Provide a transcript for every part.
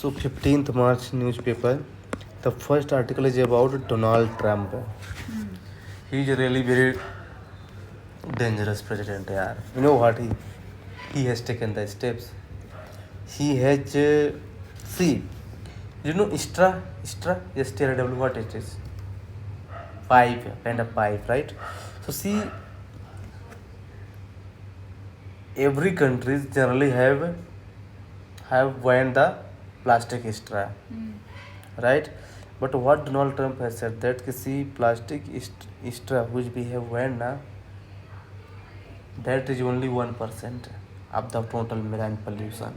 So 15th March newspaper. The first article is about Donald Trump. He is really very dangerous president. यार. You know what he has taken the steps. He has see. You know Istra STRW, what it is? Pipe, kind of pipe, right? So see, every country generally have banned the plastic straw, right? But what Donald Trump has said that कि see plastic straw which we have banned now, that is only 1% of the total marine pollution.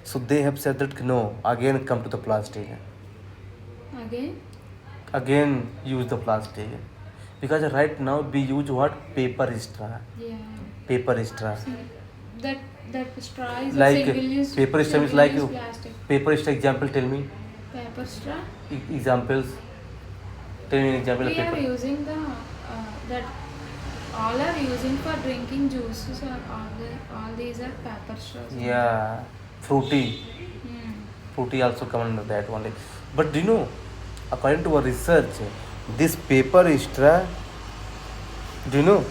So they have said that no, again come to the plastic, again use the plastic, because right now we use what paper straw. Yeah. Paper straw. See, that straw is Like a single-use. paper straw is like single-use plastic. paper straw. Example, tell me Paper straw. examples. Tell me an example of We are paper. using the that all are using for drinking juices. Or all these are paper straws. Yeah, fruity. Fruity also come under that only. But do you know, according to our research, this paper straw, do you know,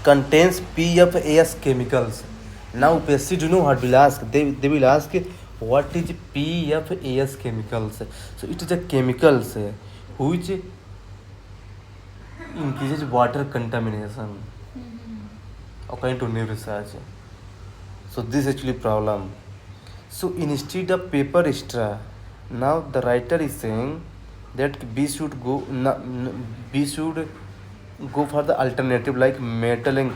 contains PFAS chemicals. Now, PSC, do you know what will ask? They will ask what is PFAS chemicals. So it is a chemicals which increases water contamination, according to new research. So this is actually problem. So instead of paper straw, now the writer is saying that we should go for the alternative like metal and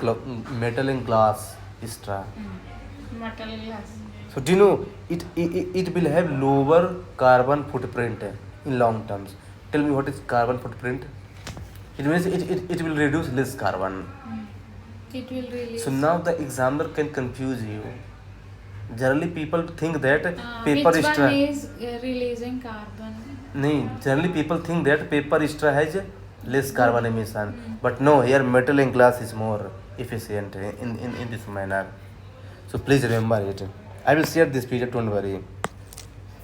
glass straw. Metal glass. So do you know it will have lower carbon footprint in long terms. Tell me what is carbon footprint? It means it will reduce less carbon. It will release. So now the examiner can confuse you. Generally people think that paper which straw. one is releasing carbon? No, generally people think that paper straw has less carbon emission. But no, here metal and glass is more efficient in this manner. So please remember it. I will share this picture, don't worry.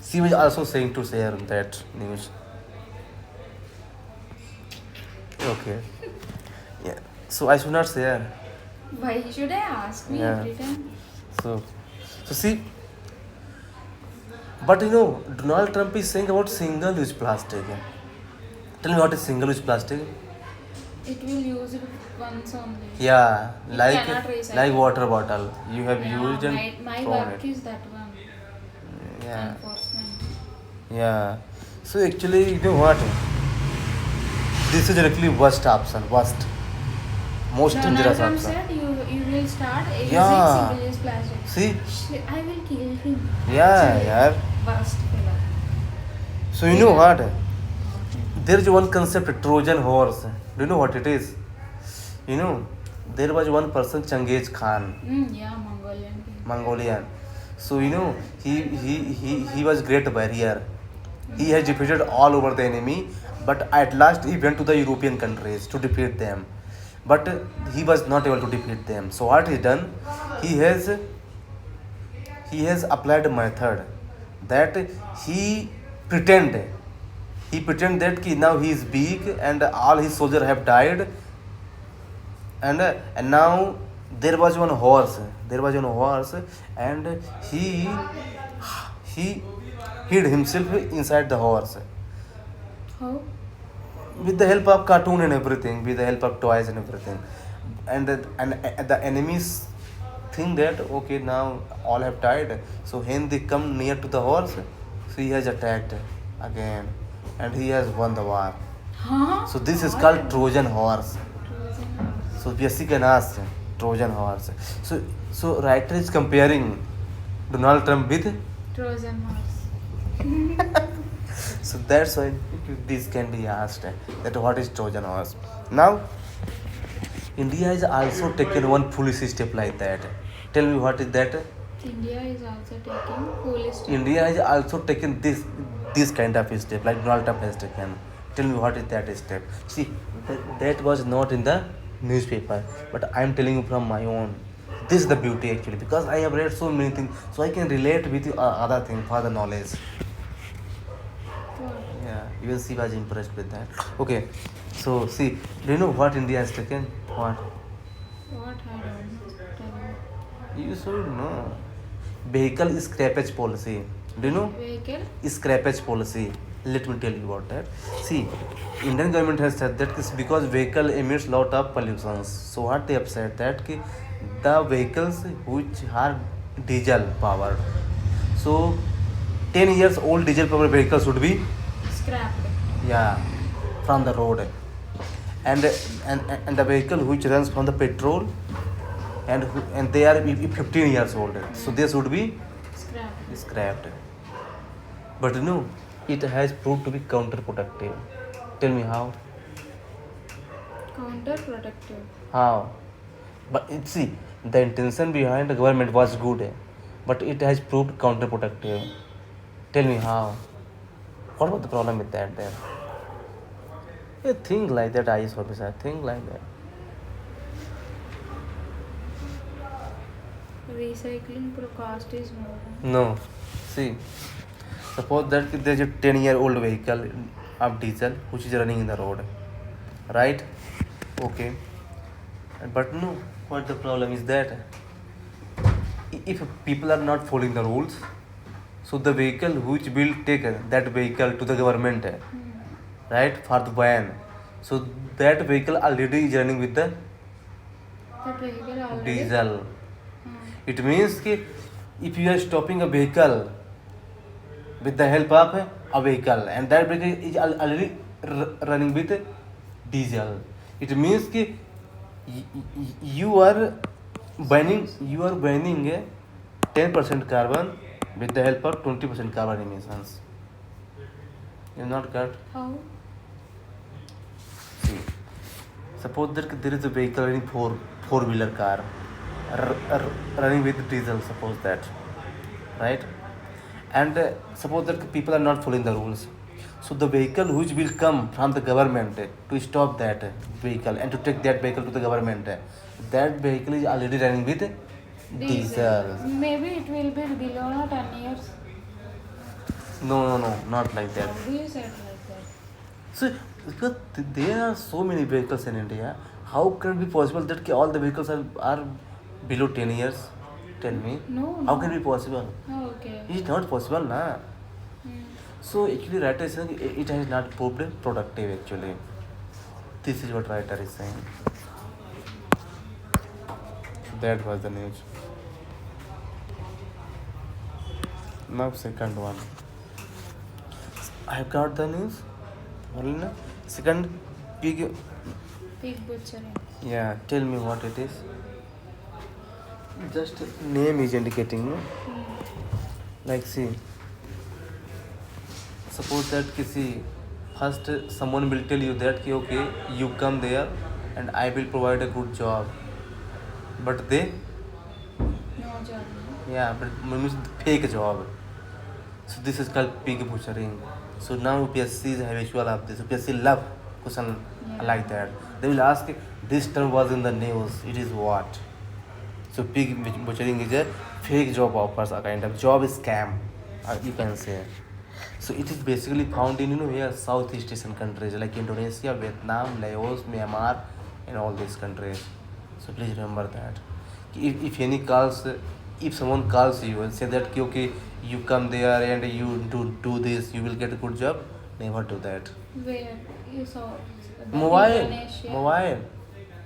She was also saying to share that news. Okay. Yeah. So I should not share. Why should I ask me Yeah. every time? So see, but you know, Donald Trump is saying about single-use plastic. Tell me what is single-use plastic? It will use it once only. Yeah, It like cannot recycle. water bottle you have Yeah, used and my thrown work it. is that one. Yeah, Enforcement. yeah. So actually, you know what? This is actually worst option, most Donald dangerous Trump option. said you will start using Yeah. single-use plastic. See? I will kill him. Yeah, yeah. Worst fella. So you know what? There is one concept, Trojan horse. Do you know what it is? You know, there was one person, Changiz Khan, Yeah, Mongolian people. Mongolian. So you know, he was great warrior. He has defeated all over the enemy, but at last he went to the European countries to defeat them. But he was not able to defeat them. So what he done? He has applied a method that he pretend that ki now he is big and all his soldiers have died, and now there was one horse and he hid himself inside the horse How? with the help of cartoon and everything, with the help of toys and everything, and the enemies think that okay now all have died, so when they come near to the horse, so he has attacked again and he has won the war. Huh? So this is called Trojan horse. So PSC can ask Trojan horse. So writer is comparing Donald Trump with. Trojan horse. So that's why this can be asked that what is Trojan horse. Now India has also taken one foolish step like that. Tell me what is that? India is also taking foolish steps. India has also taken this kind of step like Donald Trump has taken. Tell me what is that step? See, that was not in the newspaper, but I am telling you from my own. This is the beauty actually, because I have read so many things, so I can relate with you, other thing for the knowledge. What? Yeah, even Shiva is impressed with that. Okay, so see, do you know what India has taken? What? What? I don't know. Tell me. You should know. Vehicle scrappage policy. Do you know? Vehicle? Scrappage policy. Let me tell you about that. See, Indian government has said that it's because vehicle emits lot of pollutions. So what they have said that the vehicles which are diesel powered. So 10 years old diesel powered vehicles should be, Scrapped. yeah, from the road. And the vehicle which runs from the petrol and they are 15 years old. So they should be Scrapped. scrapped. But you know, it has proved to be counterproductive. Tell me how? Counterproductive. How? But see, the intention behind the government was good, but it has proved counterproductive. Tell me how? What was the problem with that then? Yeah, think like that, IS officer. Think like that. Recycling cost is more. No. See, suppose that there is a 10-year-old vehicle of diesel which is running in the road, right? Okay. But no, what the problem is that if people are not following the rules, so the vehicle which will take that vehicle to the government, right, for the ban, so that vehicle already is running with the That vehicle already. diesel. Hmm. It means कि if you are stopping a vehicle with the help of a vehicle and that vehicle is already running with diesel, it means कि you are burning a 10% carbon with the help of 20% carbon emissions. Is not correct? How? See, suppose that there is a vehicle running four-wheeler car running with diesel. Suppose that, right? And suppose that people are not following the rules. So the vehicle which will come from the government to stop that vehicle and to take that vehicle to the government, that vehicle is already running with diesel. Maybe it will be below 10 years. No, not like that. How do you said like that? So because there are so many vehicles in India, how can it be possible that all the vehicles are below 10 years? Tell me. No. How can it be possible? Oh, okay. It's not possible, na. Hmm. So actually writer is saying it has not proved productive actually. This is what writer is saying. That was the news. Now second one. I have got the news. Only na? Second pig. Pig butchering. Yeah, tell me what it is. Just name is indicating, no? Like see. Suppose that first someone will tell you that okay, you come there and I will provide a good job. But they, No job. yeah, but means fake job. So this is called pig butchering. So now UPSC is habitual of this. UPSC love question like that. They will ask this term was in the news. It is what? So pig butchering is a fake job offers, a kind of job scam, you can say. So it is basically found in here Southeast Asian countries like Indonesia, Vietnam, Laos, Myanmar, and all these countries. So please remember that. If someone calls you and say that okay, you come there and you do this, you will get a good job. Never do that. Where you saw that Indonesia? Mobile.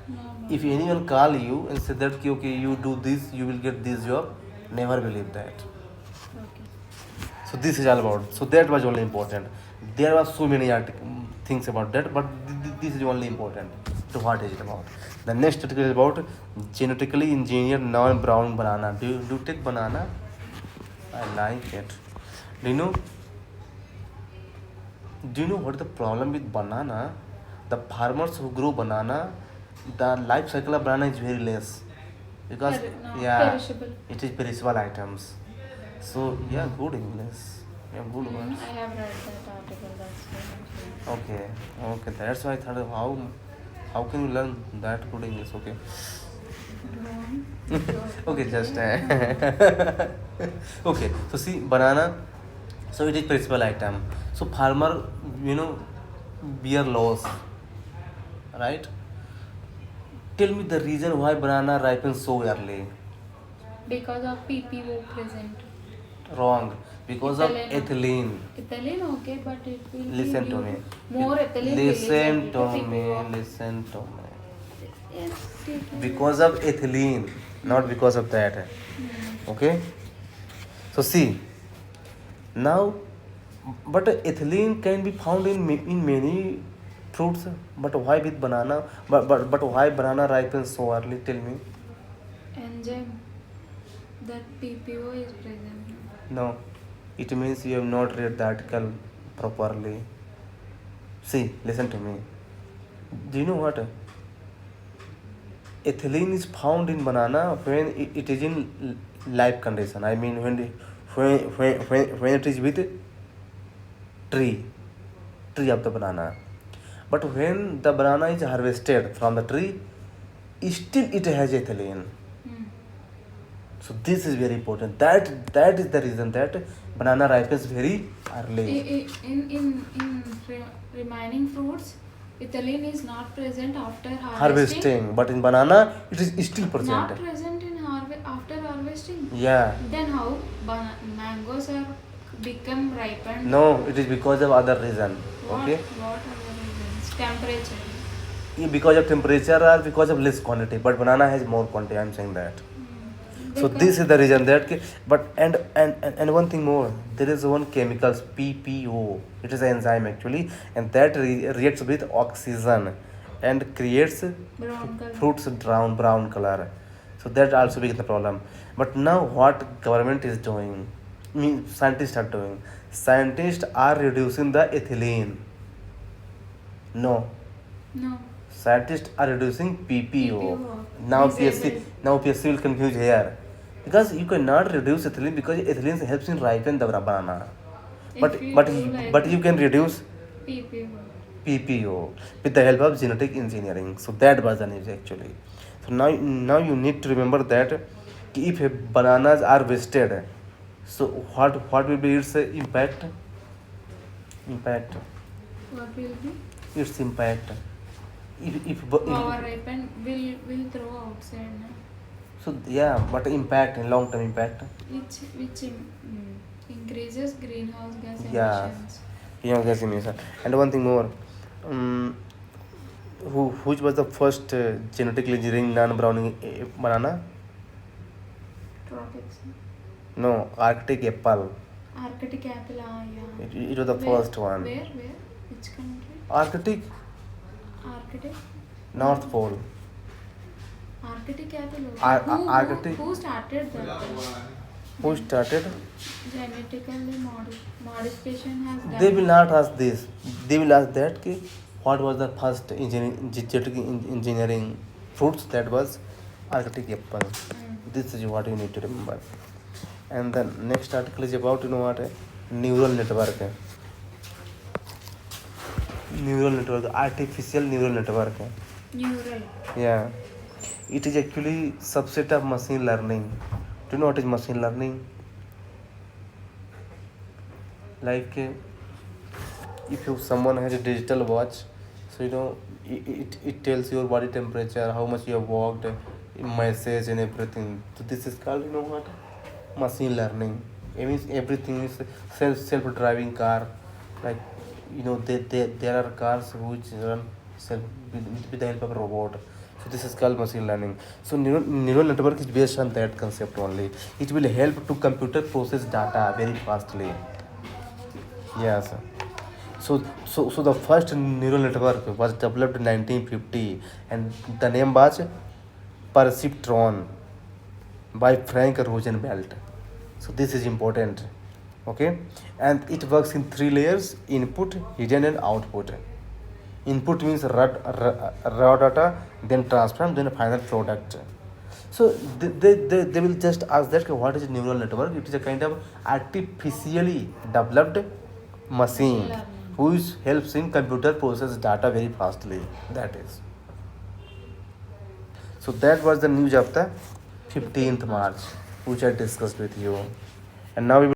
No. If anyone call you and say that okay, you do this, you will get this job, never believe that. Okay. So this is all about. So that was only important. There were so many things about that, but this is only important. So what is it about? The next article is about genetically engineered non-brown banana. Do you take banana? I like it. Do you know what the problem with banana? The farmers who grow banana, the life cycle of banana is very less because Perishable. it is perishable items. So yeah, good English. Yeah, good words. I have read that article. That's why. Okay. That's why I thought how can you learn that good English? Okay. Wrong. Okay, just okay. So see, banana. So it is principal item. So farmer, you know, bear loss, right? Tell me the reason why banana ripens so early. Because of PPO present. Wrong. Because of Ethylene. ethylene. Ethylene okay, but it will Listen be to due me. to more ethylene Listen release to every me. PPO. Listen to me. Yes, PPO. Because of ethylene, not because of that. Okay. So see now, but ethylene can be found in many fruits. But why with banana? But why banana ripens so early? Tell me. Enzyme that PPO is present. No, it means you have not read the article properly. See, listen to me. Do you know what? Ethylene is found in banana when it is in live condition. I mean when it is with tree of the banana. But when the banana is harvested from the tree, still it has ethylene. Hmm. So this is very important. That is the reason that banana ripens very early. In remaining fruits, ethylene is not present after Harvesting, but in banana it is still present. Not present in after harvesting. Yeah. Then how mangoes are become ripened? No, it is because of other reason. Okay. What other reasons? Temperature. Because of temperature or because of less quantity, but banana has more quantity. I'm saying that. So this is the reason that but and one thing more, there is one chemicals PPO. It is an enzyme actually, and that reacts with oxygen and creates brown color. fruits brown color. So that also becomes the problem. But now what government is doing? I mean, scientists are doing. Scientists are reducing the ethylene. No, No. scientists are reducing PPO. PPO. Now Disabled. PSC will confuse here because you cannot reduce ethylene because ethylene helps in ripen the banana. But you can reduce PPO. PPO with the help of genetic engineering. So that was the news actually. So now you need to remember that if bananas are wasted, so what will be its impact? What will be? Its impact. If Our ripen will throw outside. No? so yeah, but impact in long term impact. Which increases greenhouse gas Yeah. emissions. Gas emission. And one thing more. Um, which was the first genetically engineering non-browning banana? Tropics. No, Arctic apple. Arctic apple, yeah. It was the first one. Where? Which country? Arctic, Arctic? North Pole. Arctic apple. Arctic. Who started that? Who started? Genetically modification has done. They will not ask this. They will ask that what was the first genetic engineering fruits? That was Arctic apple. This is what you need to remember. And the next article is about what neural network. Neural network, artificial neural network. Neural. Yeah, it is actually subset of machine learning. Do you know what is machine learning? Like if someone has a digital watch, so it tells your body temperature, how much you have walked, message and everything. So this is called what machine learning. It means everything is self-driving car. Like there are cars which run with the help of a robot. So this is called machine learning. So neural network is based on that concept only. It will help to computer process data very fastly. Yes. So the first neural network was developed in 1950, and the name was perceptron by Frank Rosenbelt. So this is important. Okay, and it works in 3 layers: input, hidden, and output. Input means raw data, then transform, then final product. So they will just ask that what is a neural network? It is a kind of artificially developed machine which helps in computer process data very fastly. That is. So that was the news of the 15th March, which I discussed with you. And now we will